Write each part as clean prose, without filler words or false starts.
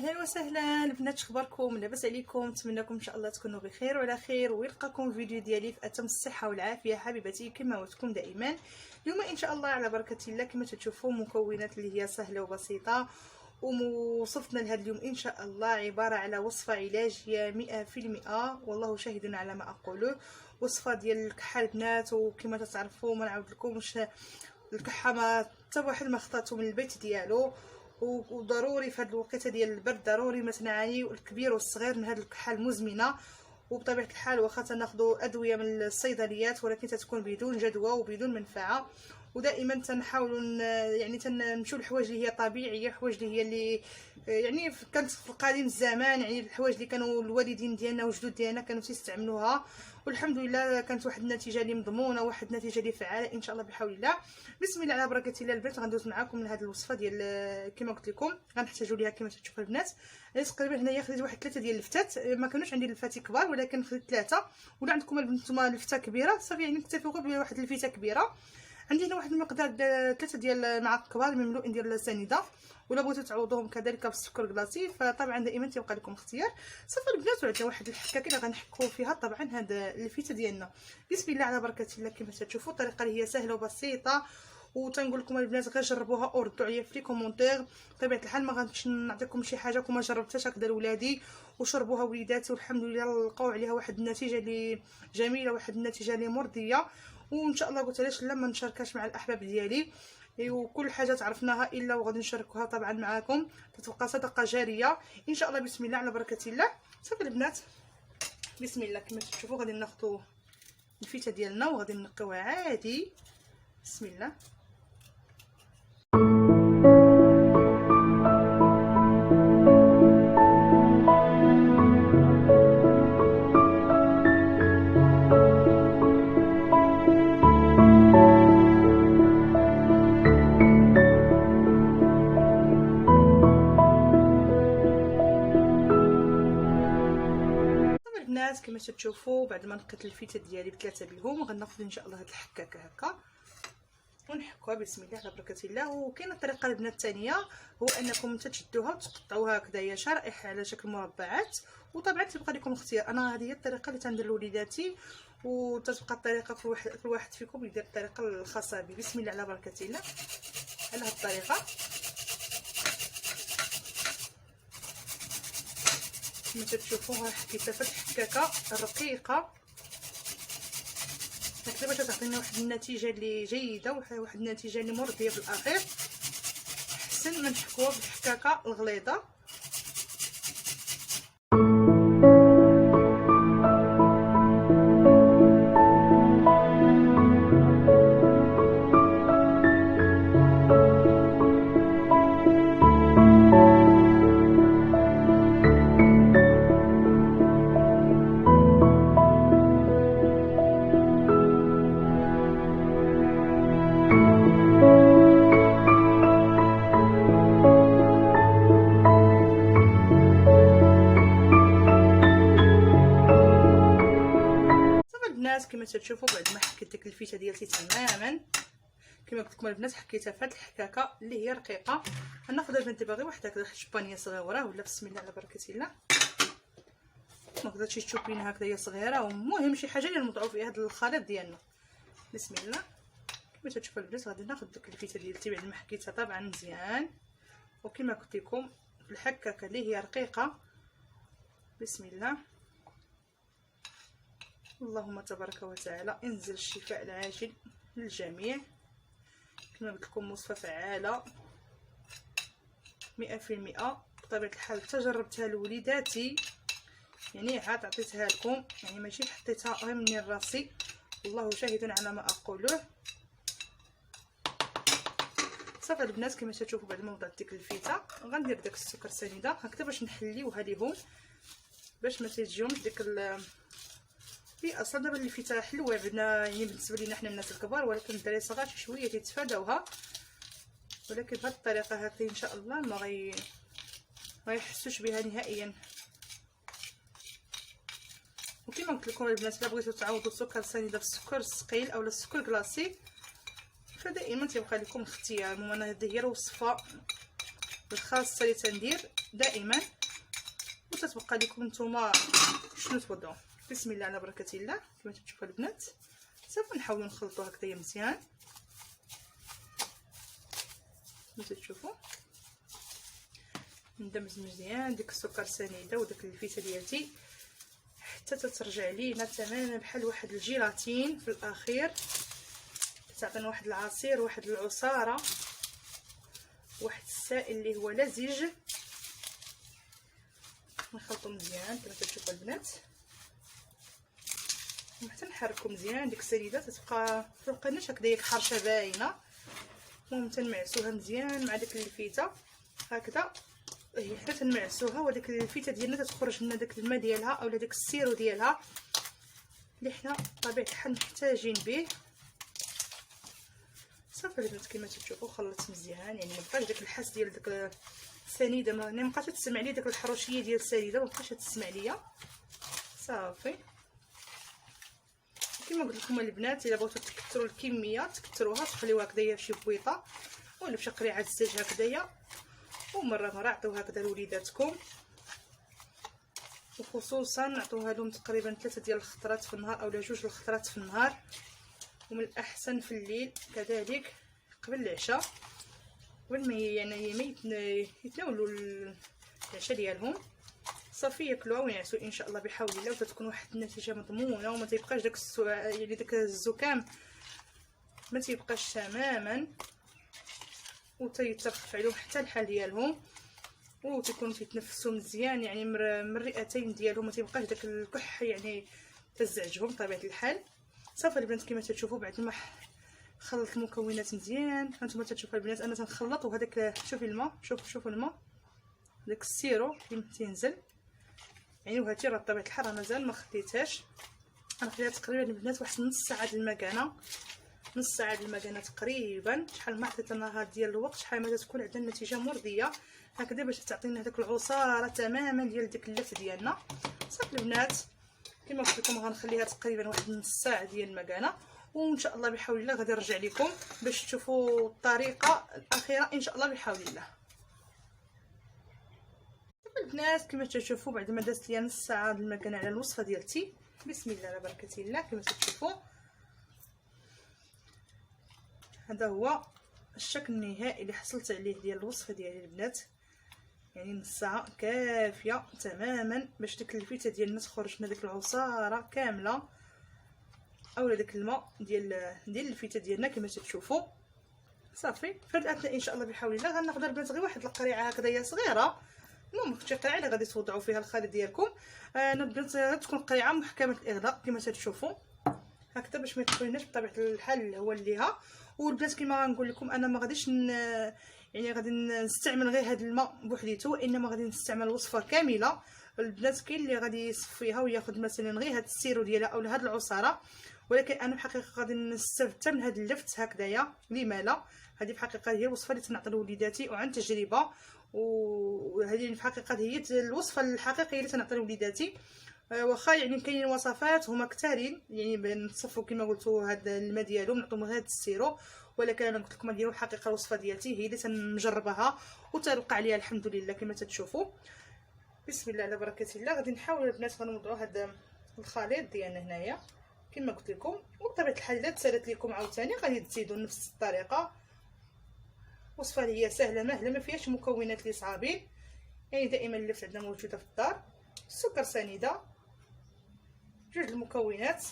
اهلا وسهلا البنات، اخباركم؟ لاباس عليكم؟ نتمنىكم ان شاء الله تكونوا بخير وعلى خير، ويلقاكم فيديو ديالي في اتم الصحه والعافيه حبيباتي كما وتكون دائما. اليوم ان شاء الله على بركه الله كما تشوفوا مكونات اللي هي سهله وبسيطه، ووصفتنا لهذا اليوم ان شاء الله عباره على وصفه علاجيه 100%، والله شاهد على ما اقوله. وصفه ديال الكحه البنات، وكما تعرفوا ما نعاود لكمش الكحه ما حتى واحد ما خطاتو من البيت ديالو، وضروري في هذا الوقت ديال البرد ضروري ما تنعانيو الكبير والصغير من هذه الكحه المزمنه. وبطبيعه الحال واخا تناخذوا ادويه من الصيدليات ولكن تتكون بدون جدوى وبدون منفعه، ودائما تنحاولوا يعني تنمشيو للحوايج اللي هي طبيعيه، حوايج اللي هي اللي يعني كانت في القديم الزمان، يعني الحوايج اللي كانوا الوالدين ديالنا وجدود ديالنا كانوا تيستعملوها، والحمد لله كانت واحد النتيجه اللي مضمونه، واحد النتيجه اللي فعاله ان شاء الله بحول الله. بسم الله على بركه الله البنات، غندوز معكم من هذه الوصفه ديال كما قلت لكم غنحتاجوا ليها كما تشوفوا البنات. تقريبا هنايا خديت واحد 3 ديال اللفتات، ما كانوش عندي اللفات كبار ولكن خديت 3. ولا عندكم نتوما لفته كبيره صافي، يعني نكتفيو غير بواحد الفته كبيره. عندي هنا واحد المقدار 3 ديال المعالق كبار مملوئين ديال السنيده، ولا بغيتو تعوضوهم كذلك بالسكر كلاصي فطبعا دائما تيبقى لكم اختيار. صافي البنات، وعندنا واحد الحكه كده غنحكوا فيها طبعا هاد الفته ديالنا. بسم الله على بركه الله كما تشوفوا الطريقه اللي هي سهله وبسيطه، وتنقول لكم البنات غير جربوها او ردوا عليا في لي كومونتير. بطبيعه الحال ما غاديش نعطيكم شي حاجه كما جربتهاش هكذا لولادي وشربوها وليداتي، والحمد لله لقاو عليها واحد النتيجه اللي جميله، واحد النتيجه اللي مرضيه. وان شاء الله قلت علاش لا ما نشاركهاش مع الاحباب ديالي، وكل حاجه تعرفناها الا وغادي نشاركوها طبعا معكم، تتبقى صدقه جاريه ان شاء الله. بسم الله على بركه الله. صافي البنات، بسم الله كما تشوفوا غادي ناخذوا الفته ديالنا وغادي نقيوها عادي. بسم الله. البنات كما تشوفوا بعد ما نقيت الفته ديالي ب3 بهم غناخذ ان شاء الله هاد الحكاكه هكا ونحكوها. بسم الله على بركه الله. وكاينه الطريقه البنات الثانيه، هو انكم تشدوها وتقطعوها هكذايا شرائح على شكل مربعات، وطبعا تبقى لكم اختيار. انا هذه هي الطريقه اللي تندير لوليداتي، وتتبقى الطريقه كل واحد فيكم يدير الطريقه الخاصه به. بسم الله على بركه الله. على هذه الطريقه كما تشوفوها حكيتها في الحكاكه الرقيقه هكذا باش تعطينا واحد النتيجه اللي جيده، واحد النتيجه اللي مرضيه في الاخير، احسن ما نحكوها بالحكاكه الغليظه. كما تشوفوا بعد ما حكيت ديك الفته ديالتي تماما كما قلت لكم البنات، حكيتها في هذه الحكاكه اللي هي رقيقه. غناخذ البنات دابا غير واحد هكذا شبانيه صغيره، ولا بسم الله على بركه الله، ما قدرتش شي تشوبينه هكذايا صغيره، ومهم شي حاجه اللي نوضعوا فيها هذا الخليط ديالنا. بسم الله كما تشوفوا البنات، غادي ناخذ ديك الفته ديالتي بعد ما حكيتها طبعا مزيان، وكما قلت لكم الحكاكه اللي هي رقيقه. بسم الله، اللهم تبارك وتعالى انزل الشفاء العاجل للجميع. كما قلت لكم وصفه فعاله 100%. بطبيعه الحال تجربتها لوليداتي، يعني عاد عطيتها لكم، يعني ماشي حطيتها غير من راسي، والله شاهد على ما اقوله. صافي البنات كما تشوفوا بعد ما وضعت ديك الفيته غندير داك السكر سنيده هكذا باش نحليوها ليهم، باش ما تجيهمش ديك في اصلا دابا الفته حلوه بنا، يعني بالنسبه لينا حنا الناس الكبار، ولكن الدراري الصغار شي شويه تيتفاداوها، ولكن بهذه الطريقه هكا ان شاء الله ما يحسوش بها نهائيا. وكما قلت لكم البنات، الا بغيتو تعوضوا السكر سنيده بالسكر الثقيل اولا السكر كلاصي فدائما تيبقى لكم الاختيار. المهم انا هذه هي الوصفه الخاصه اللي تندير دائما، وتتبقى لكم نتوما شنو توضعوا. بسم الله على بركه الله. كما تشوفوا البنات صافي نحاولوا نخلطوا هكذا مزيان كما تشوفوا، ندمج مزيان ديك السكر سنيده وداك الفيته ديالتي حتى تترجع لينا تماما بحال واحد الجيلاتين في الاخير، تعطينا واحد العصير، واحد العصاره، واحد السائل اللي هو لزج. نخلطو مزيان كما تشوفوا البنات، وحتى نحركو مزيان ديك السنيده تتبقى متبقيناش هكذا حرشه باينه. المهم تنمعسوها مزيان مع ديك الفيته هكذا، هي حتى تنمعسوها وديك الفيته ديالنا تخرج لنا داك الماء ديالها اولا داك السيرو ديالها اللي حنا بطبيعه الحال محتاجين به. صافي البنات كما تشوفوا خلطت مزيان، يعني مابقاش داك الحس ديال داك السنيده، ما بقاش تسمع لي داك الحروشيه ديال السنيده، ما بقاش تسمع ليا. صافي كما قلت لكم البنات، الا بغيتو تكثروا الكميه تكثروها، تخليوها هكذايا فشي بويطه ولا فشي قريعه الزاج هكذايا، ومره عطيوها هكذا لوليداتكم، وخصوصا نعطوها لهم تقريبا 3 ديال الخطرات في النهار اولا 2 الخطرات في النهار، ومن الاحسن في الليل كذلك قبل العشاء، قبل ما يعني ما يتناولوا العشاء ديالهم. صافي ياكلوها وينعسوا ان شاء الله بحول الله، وتتكون واحد النتيجه مضمونه، وما تيبقاش داك يعني داك الزكام ما تيبقاش تماما، وتيترخف عليهم حتى الحال ديالهم، وتيكونوا تيتنفسوا مزيان يعني من الرئتين ديالهم، ما تيبقاش داك الكح يعني تزعجهم بطبيعه الحال. صافي البنات كما تشوفوا بعد ما خلط المكونات مزيان، هانتوما تشوفوا البنات انا تنخلط، وهذاك شوفي الماء، شوفوا الماء داك السيرو كيما تينزل يعني، وهاتي راه بطبيعه الحال راه مازال ما خديتهاش، انا خديتها تقريبا البنات واحد نص ساعه المكانه، نص ساعه المكانه تقريبا. شحال ما عطيت انا هاد ديال الوقت شحال ما تكون عندنا النتيجه مرضيه هكذا باش تعطينا هذاك العصاره تماما ديال ديك اللف ديالنا. صافي البنات كما قلت لكم غنخليها تقريبا واحد نص ساعه ديال المكانه، وان شاء الله بحول الله غادي نرجع لكم باش تشوفوا الطريقه الاخيره ان شاء الله بحول الله. البنات كما تشوفوا بعد ما دازت ليا نص ساعه المكانه على الوصفه ديالتي، بسم الله على بركه الله. كما تشوفوا هذا هو الشكل النهائي اللي حصلت عليه ديال الوصفه ديالي البنات، يعني نص ساعه كافيه تماما باش ديك الفيته ديالنا تخرج لنا ديك العصاره كامله اولا داك الماء ديال الفيته ديالنا كما تشوفوا. صافي في هذه الاثناء ان شاء الله بحول الله غناخذ البنات غير واحد القريعه هكذايا صغيره، المهم شي قريعه اللي غادي توضعوا فيها الخليط ديالكم. انا البنات تكون قريعه محكمه الاغلاق كما تشوفوا هكذا باش ما يدخلناش بطبيعه الحال هو ليها. والبنات كما غنقول لكم انا ما غاديش يعني غادي نستعمل غير هذا الماء بوحديته، وانما غادي نستعمل وصفه كامله. البنات كاين اللي غادي يصفيها وياخذ مثلا غير هذا السيرو ديالها اولا هذه العصاره، ولكن انا بحقيقه غادي نستفد من هذا اللفت هكذايا. لما لا، هذه بحقيقه هي الوصفه اللي تنعطي لوليداتي وعن تجربه، وهذه بحقيقه هي الوصفه الحقيقيه اللي تنعطي لوليداتي. واخا يعني كاينين وصفات هما كثارين يعني نصفوا كما قلتوا هذا الماء ديالهم نعطيهم هذا السيرو، ولكن انا قلت لكم هذه الحقيقه الوصفه ديالتي هي اللي تنجربها وتلقى عليها الحمد لله كما تشوفوا. بسم الله على بركه الله. غادي نحاول البنات غنوضعوا هذا الخليط ديالنا هنايا كما قلت لكم، وبطبيعه الحال الا تسالت لكم عاوتاني غادي تزيدوا نفس الطريقه. وصفه هي سهله مهله ما فيهاش مكونات اللي صعابين، يعني دائما اللي عندنا موجوده في الدار. السكر سنيده، 2 المكونات،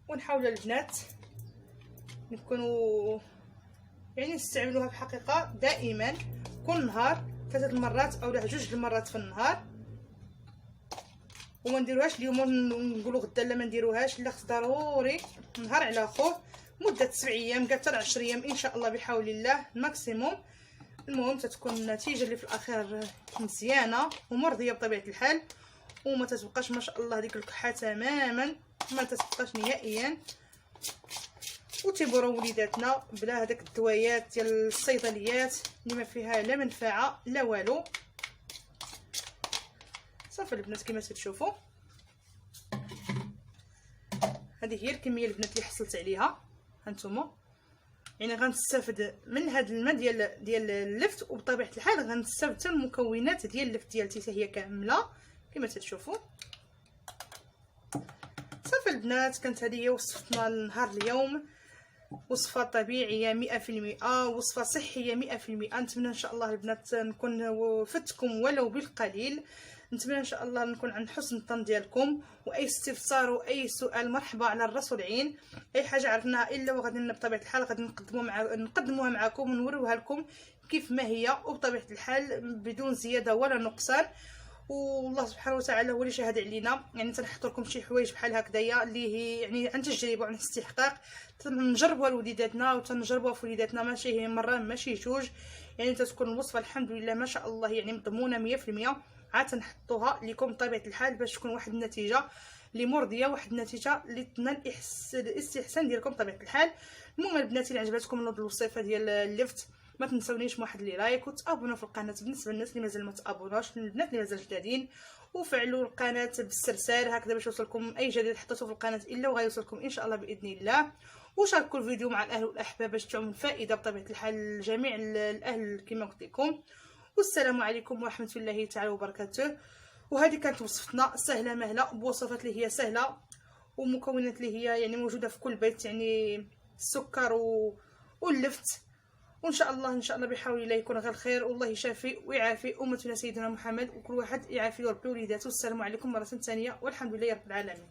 ونحاول البنات نكونوا يعني نستعملوها في الحقيقه دائما كل نهار 3 المرات او 2 المرات في النهار، وما نديروهاش اليوم ونقولوا غدا لا ما نديروهاش، لا خص ضروري نهار على خوه مده 7 ايام حتى 10 ايام ان شاء الله بحول الله الماكسيموم. المهم تتكون النتيجه اللي في الاخير مزيانه ومرضيه بطبيعه الحال، وما تتبقاش ما شاء الله ديك الكحه تماما ما تتبقاش نهائيا، وتيبروا وليداتنا بلا هذاك الدويات ديال الصيدليات اللي ما فيها لا منفعه لا والو. صافي البنات كما تشوفوا هذه هي الكميه البنات اللي حصلت عليها هانتوما. يعني غنستافد من هذا الماء ديال اللفت، وبطبيعه الحال غنستافد حتى المكونات ديال اللفت ديالتي حتى هي كامله كما تشوفوا. صافي البنات، كانت هذه هي وصفتنا لنهار اليوم، وصفه طبيعيه 100%، وصفه صحيه 100%. نتمنى ان شاء الله البنات نكون فتكم ولو بالقليل. نتمنى ان شاء الله نكون عند حسن الظن ديالكم، واي استفسار واي سؤال مرحبا على الراس والعين. اي حاجه عرفناها الا وغادي بطبيعه الحال غادي نقدموها معكم ونوروها لكم كيف ما هي، وبطبيعه الحال بدون زياده ولا نقصان. والله سبحانه وتعالى هو اللي شاهد علينا. يعني تنحط لكم شي حوايج بحال هكذايا اللي هي يعني عن تجربه وعن استحقاق، تنجربوها لوليداتنا وتنجربوها في وليداتنا، ماشي هي مره ماشي جوج. يعني تتكون الوصفه الحمد لله ما شاء الله يعني مضمونه 100%. عاد تنحطوها لكم بطبيعه الحال باش تكون واحد النتيجه اللي مرضيه، واحد النتيجه اللي تنال الاستحسان ديالكم بطبيعه الحال. المهم البنات اللي عجبتكم الوصفه ديال اللفت ما تنسونيش واحد لي لايك وتابونوا في القناه بالنسبه للناس اللي مازال ما تابوناش، البنات اللي مازال جدادين، وفعلوا القناه بالسرسال هكذا باش يوصلكم اي جديد حطيتو في القناه الا وغيوصلكم ان شاء الله باذن الله. وشاركوا الفيديو مع الاهل والاحباب باش تعم الفائده بطبيعه الحال لجميع الاهل كما قلت لكم. والسلام عليكم ورحمه الله تعالى وبركاته. وهذه كانت وصفتنا سهله مهله، بوصفات اللي هي سهله ومكونات اللي هي يعني موجوده في كل بيت، يعني السكر واللفت. وان شاء الله بحول الله يكون غير خير، والله يشافي ويعافي امتنا سيدنا محمد، وكل واحد يعافي ربي وليداته. والسلام عليكم مره ثانيه والحمد لله رب العالمين.